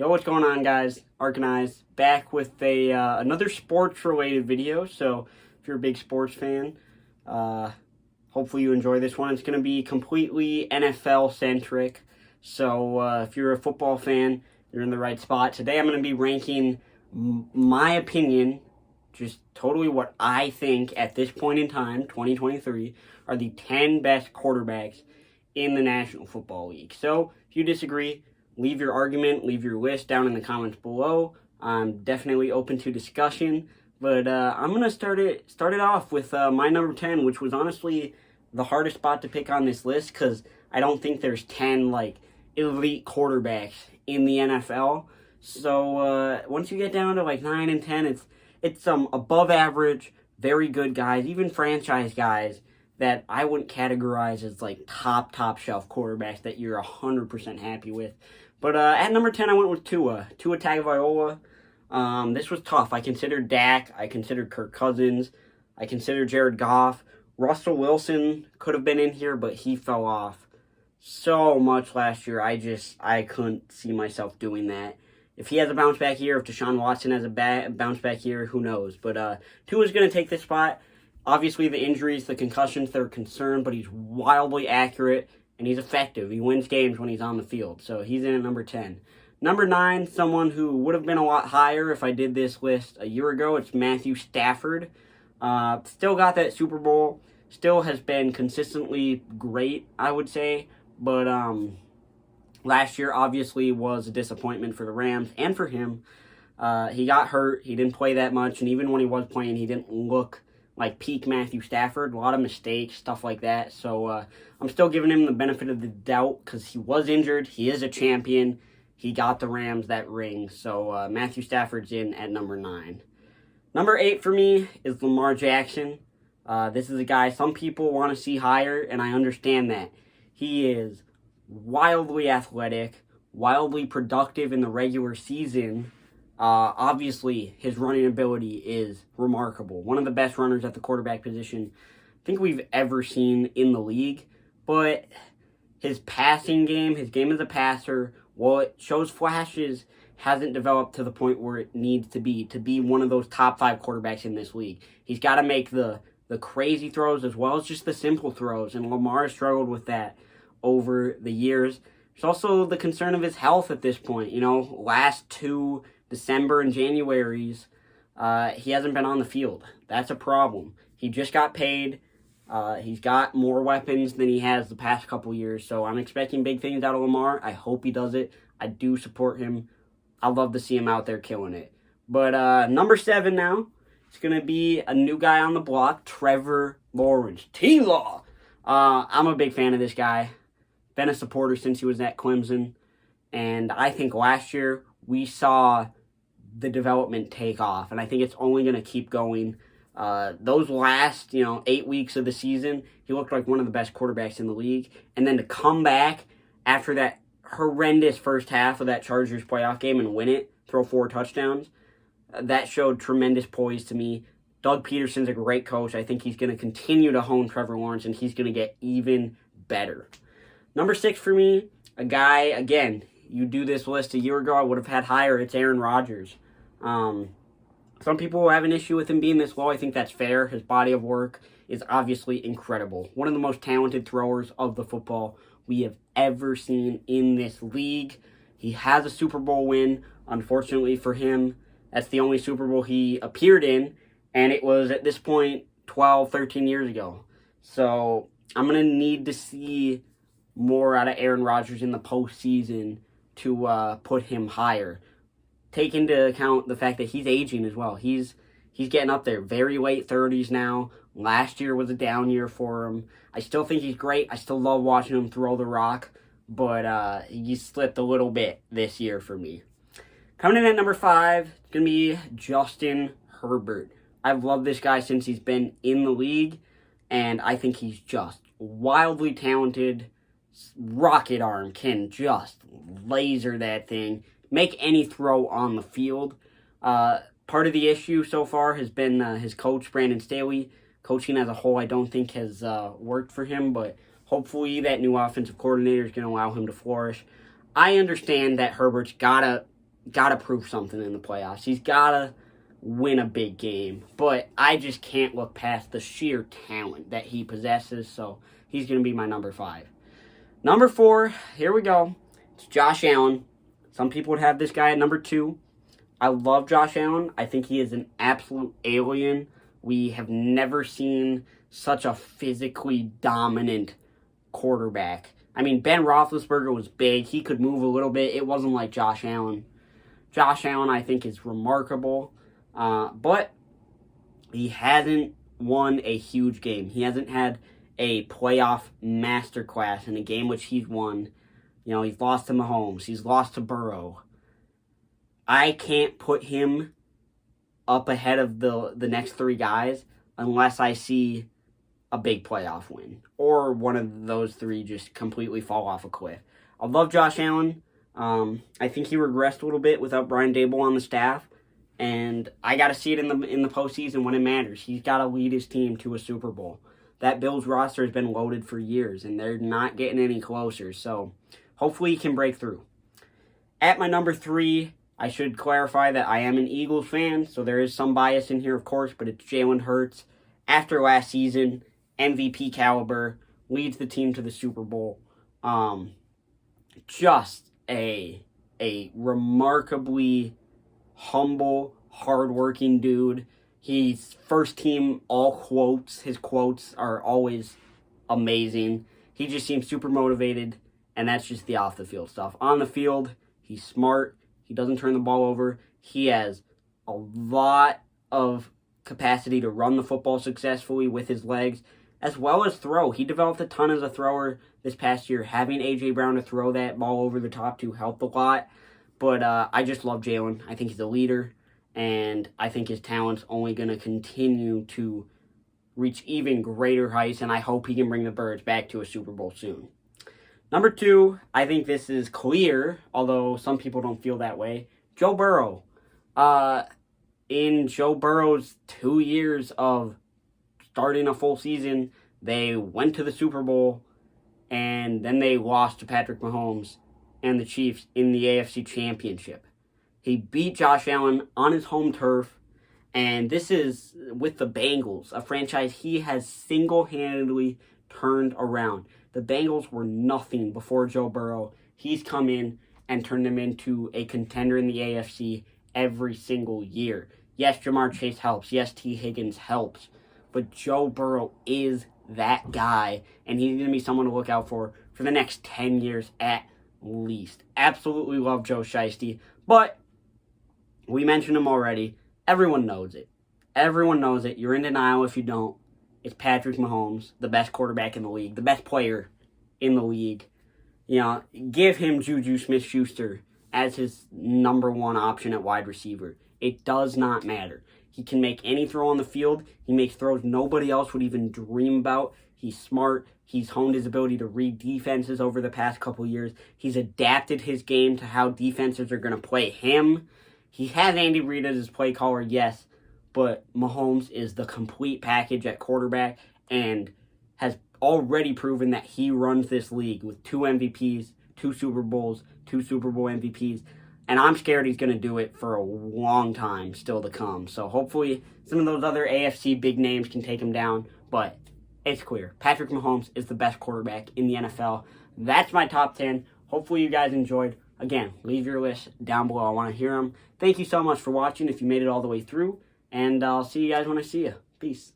Yo, what's going on, guys? Arcanized back with another sports-related video. So, if you're a big sports fan, hopefully you enjoy this one. It's going to be completely NFL-centric. So, if you're a football fan, you're in the right spot. Today, I'm going to be ranking my opinion, just totally what I think at this point in time, 2023, are the 10 best quarterbacks in the National Football League. So, if you disagree, leave your argument, leave your list down in the comments below. I'm definitely open to discussion, but I'm gonna start it off with my number 10, which was honestly the hardest spot to pick on this list because I don't think there's 10 elite quarterbacks in the NFL. So once you get down to 9 and 10, it's some above average, very good guys, even franchise guys that I wouldn't categorize as top shelf quarterbacks that you're 100% happy with. But at number 10, I went with Tua Tagovailoa. This was tough. I considered Dak. I considered Kirk Cousins. I considered Jared Goff. Russell Wilson could have been in here, but he fell off so much last year. I couldn't see myself doing that. If he has a bounce back year, if Deshaun Watson has a bounce back year, who knows? But Tua's going to take this spot. Obviously, the injuries, the concussions, they're a concern, but he's wildly accurate, and he's effective. He wins games when he's on the field, so he's in at number 10. Number 9, someone who would have been a lot higher if I did this list a year ago, it's Matthew Stafford. Still got that Super Bowl, still has been consistently great, I would say, but last year obviously was a disappointment for the Rams and for him. He got hurt, he didn't play that much, and even when he was playing, he didn't look like peak Matthew Stafford, a lot of mistakes, stuff like that. So I'm still giving him the benefit of the doubt because he was injured. He is a champion. He got the Rams that ring. So Matthew Stafford's in at number 9. Number 8 for me is Lamar Jackson. This is a guy some people want to see higher, and I understand that. He is wildly athletic, wildly productive in the regular season. Obviously, his running ability is remarkable. One of the best runners at the quarterback position I think we've ever seen in the league. But his passing game, his game as a passer, while it shows flashes, hasn't developed to the point where it needs to be one of those top 5 quarterbacks in this league. He's got to make the crazy throws as well as just the simple throws, and Lamar has struggled with that over the years. There's also the concern of his health at this point. Last 2 December and January's, he hasn't been on the field. That's a problem. He just got paid. He's got more weapons than he has the past couple years, so I'm expecting big things out of Lamar. I hope he does it. I do support him. I'd love to see him out there killing it. But number 7 now, it's going to be a new guy on the block, Trevor Lawrence. T-Law! I'm a big fan of this guy. Been a supporter since he was at Clemson. And I think last year we saw the development take off, and I think it's only going to keep going. Those last 8 weeks of the season, he looked like one of the best quarterbacks in the league, and then to come back after that horrendous first half of that Chargers playoff game and win it, throw 4 touchdowns, that showed tremendous poise to me. Doug Peterson's a great coach. I think he's going to continue to hone Trevor Lawrence, and he's going to get even better. Number 6 for me, a guy, again, you do this list a year ago, I would have had higher. It's Aaron Rodgers. Some people have an issue with him being this low. I think that's fair. His body of work is obviously incredible. One of the most talented throwers of the football we have ever seen in this league. He has a Super Bowl win. Unfortunately for him, that's the only Super Bowl he appeared in, and it was at this point 12, 13 years ago. So I'm going to need to see more out of Aaron Rodgers in the postseason to put him higher. Take into account the fact that he's aging as well. He's getting up there, very late 30s now. Last year was a down year for him. I still think he's great. I still love watching him throw the rock, but he slipped a little bit this year for me. Coming in at number 5, it's going to be Justin Herbert. I've loved this guy since he's been in the league, and I think he's just wildly talented. Rocket arm, can just laser that thing, make any throw on the field. Part of the issue so far has been his coach, Brandon Staley. Coaching as a whole, I don't think has worked for him, but hopefully that new offensive coordinator is going to allow him to flourish. I understand that Herbert's got to got to prove something in the playoffs. He's got to win a big game. But I just can't look past the sheer talent that he possesses, so he's going to be my number 5. Number 4, here we go. It's Josh Allen. Some people would have this guy at number 2. I love Josh Allen. I think he is an absolute alien. We have never seen such a physically dominant quarterback. I mean, Ben Roethlisberger was big. He could move a little bit. It wasn't like Josh Allen. Josh Allen, I think, is remarkable. But he hasn't won a huge game. He hasn't had a playoff masterclass in a game which he's won. You know, he's lost to Mahomes. He's lost to Burrow. I can't put him up ahead of the next 3 guys unless I see a big playoff win or one of those 3 just completely fall off a cliff. I love Josh Allen. I think he regressed a little bit without Brian Daboll on the staff, and I got to see it in the postseason when it matters. He's got to lead his team to a Super Bowl. That Bills roster has been loaded for years, and they're not getting any closer, so hopefully he can break through. At my number 3, I should clarify that I am an Eagles fan, so there is some bias in here, of course, but it's Jalen Hurts. After last season, MVP caliber, leads the team to the Super Bowl. Just a remarkably humble, hardworking dude. He's first team all quotes. His quotes are always amazing. He just seems super motivated, and that's just the off the field stuff. On the field, he's smart. He doesn't turn the ball over. He has a lot of capacity to run the football successfully with his legs, as well as throw. He developed a ton as a thrower this past year. Having A.J. Brown to throw that ball over the top to helped a lot. But I just love Jalen. I think he's a leader, and I think his talent's only going to continue to reach even greater heights, and I hope he can bring the Birds back to a Super Bowl soon. Number 2, I think this is clear, although some people don't feel that way. Joe Burrow. In Joe Burrow's 2 years of starting a full season, they went to the Super Bowl, and then they lost to Patrick Mahomes and the Chiefs in the AFC Championship. He beat Josh Allen on his home turf, and this is with the Bengals, a franchise he has single-handedly turned around. The Bengals were nothing before Joe Burrow. He's come in and turned them into a contender in the AFC every single year. Yes, Jamar Chase helps. Yes, T. Higgins helps. But Joe Burrow is that guy, and he's going to be someone to look out for the next 10 years at least. Absolutely love Joe Shiesty, but we mentioned him already. Everyone knows it. Everyone knows it. You're in denial if you don't. It's Patrick Mahomes, the best quarterback in the league, the best player in the league. You know, give him Juju Smith-Schuster as his number 1 option at wide receiver. It does not matter. He can make any throw on the field. He makes throws nobody else would even dream about. He's smart. He's honed his ability to read defenses over the past couple years. He's adapted his game to how defenses are going to play him. He has Andy Reid as his play caller, yes, but Mahomes is the complete package at quarterback and has already proven that he runs this league with 2 MVPs, 2 Super Bowls, 2 Super Bowl MVPs. And I'm scared he's going to do it for a long time still to come. So hopefully some of those other AFC big names can take him down. But it's clear. Patrick Mahomes is the best quarterback in the NFL. That's my top 10. Hopefully you guys enjoyed. Again, leave your list down below. I want to hear them. Thank you so much for watching if you made it all the way through. And I'll see you guys when I see you. Peace.